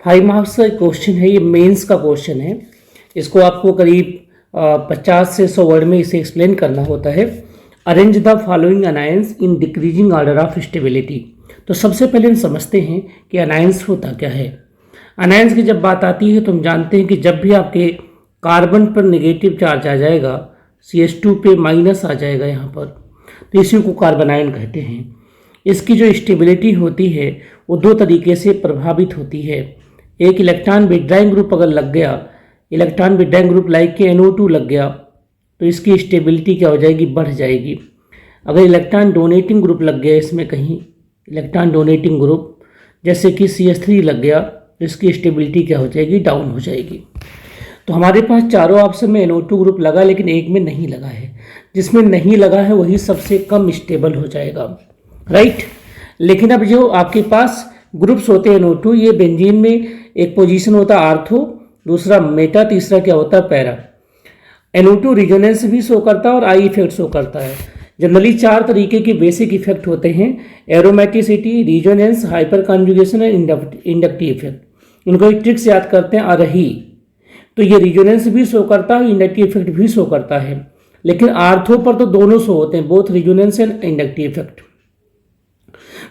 5 marks का question है, ये मेंस का क्वेश्चन है। इसको आपको करीब 50 से 100 वर्ड में इसे एक्सप्लेन करना होता है। Arrange the following anions in decreasing order of stability. तो सबसे पहले हम समझते हैं कि अनायंस होता क्या है। अनायंस की जब बात आती है तो हम जानते हैं कि जब भी आपके कार्बन पर नेगेटिव चार्ज आ जाएगा, CH2 पे माइनस आ जाएगा यहाँ पर, तो इसी को कार्बनायन कहते हैं। इसकी जो स्टेबिलिटी होती है वो दो तरीके से प्रभावित होती है। एक इलेक्ट्रॉन विड्रॉइंग ग्रुप अगर लग गया, इलेक्ट्रॉन विड्रॉइंग ग्रुप लाइक के NO2 लग गया, तो इसकी स्टेबिलिटी क्या हो जाएगी, बढ़ जाएगी। अगर इलेक्ट्रॉन डोनेटिंग ग्रुप लग गया इसमें कहीं, इलेक्ट्रॉन डोनेटिंग ग्रुप जैसे कि CH3 लग गया, तो इसकी स्टेबिलिटी क्या हो जाएगी, डाउन हो जाएगी। तो हमारे पास चारों ऑप्शन में NO2 ग्रुप लगा, लेकिन एक में नहीं लगा है। जिसमें नहीं लगा है वही सबसे कम स्टेबल हो जाएगा, राइट। लेकिन अब जो आपके पास ग्रुप्स होते हैं NO2, ये बेंजीन में एक पोजीशन होता है आर्थो, दूसरा मेटा, तीसरा क्या होता है, पैरा। NO2 रिजोनेंस भी शो करता है और आई इफेक्ट शो करता है। जनरली 4 तरीके के बेसिक इफेक्ट होते हैं: एरोमेटिसिटी, रिजोनेंस, हाइपर कॉन्जुगेशन और इंडक्टिव इफेक्ट। इनको एक ट्रिक से याद करते हैं, आरही। तो ये रिजोनेंस भी शो करता है, इंडक्टिव इफेक्ट भी शो करता है। लेकिन आर्थो पर तो दोनों शो होते हैं, both resonance and inductive effect.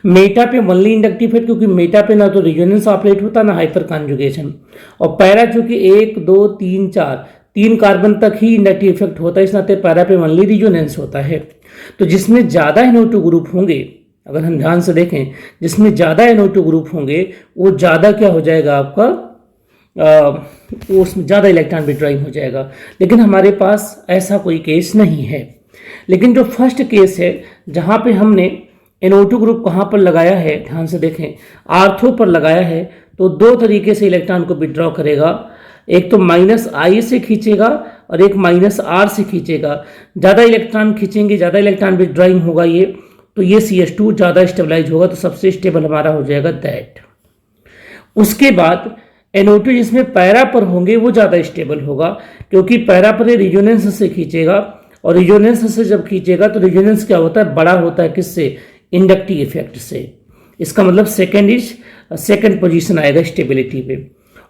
Meta पे ओनली इंडक्टिव इफेक्ट, क्योंकि मेटा पे ना तो रिजोनेंस ऑपरेट होता ना हाइपर कॉन्जुगेशन। और पैरा चूंकि 1 2 3 4 3 कार्बन तक ही इंडक्टिव इफेक्ट होता है, इस नाते पैरा पे ओनली रिजोनेंस होता है। तो जिसमें ज़्यादा NO2 ग्रुप होंगे, अगर हम ध्यान से देखें, जिसमें ज़्यादा NO2 ग्रुप होंगे वो ज़्यादा क्या हो जाएगा आपका, उसमें ज़्यादा इलेक्ट्रॉन विड्रॉइंग हो जाएगा। लेकिन हमारे पास ऐसा कोई केस नहीं है। लेकिन जो फर्स्ट केस है जहाँ पे हमने NO2 ग्रुप कहाँ पर लगाया है, ध्यान से देखें, आर्थो पर लगाया है, तो 2 तरीके से इलेक्ट्रॉन को विड्रॉ करेगा। एक तो -I से खींचेगा और एक -R से खींचेगा। ज़्यादा इलेक्ट्रॉन खींचेंगे, ज़्यादा इलेक्ट्रॉन विड्रॉइंग होगा ये, तो ये CH2 ज़्यादा स्टेबलाइज होगा, तो सबसे स्टेबल हमारा हो जाएगा दैट। उसके बाद NO2 जिसमें पैरा पर होंगे वो ज़्यादा स्टेबल होगा, क्योंकि पैरा पर रिजोनेंस से खींचेगा, और रिजोनेंस से जब खींचेगा तो रिजोनेंस क्या होता है, बड़ा होता है, किससे, इंडक्टिव इफेक्ट से। इसका मतलब सेकंड पोजीशन आएगा स्टेबिलिटी पे।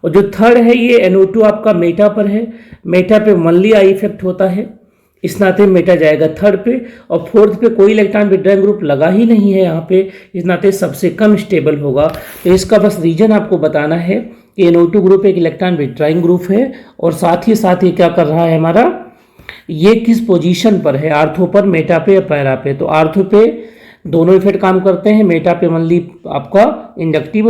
और जो थर्ड है ये NO2 आपका मेटा पर है, मेटा पे ओनली आई इफेक्ट होता है, इस नाते मेटा जाएगा थर्ड पे। और फोर्थ पे कोई इलेक्ट्रॉन विड्रॉइंग ग्रुप लगा ही नहीं है यहाँ पे, इस नाते सबसे कम स्टेबल होगा। तो इसका बस रीजन आपको बताना है कि NO2 ग्रुप एक इलेक्ट्रॉन विड्रॉइंग ग्रुप है, और साथ ही क्या कर रहा है हमारा, ये किस पोजीशन पर है, आर्थो पर, मेटा पे या पैरा पे। तो आर्थो पे दोनों इफेक्ट काम करते हैं, मेटा पे ओनली आपका इंडक्टिव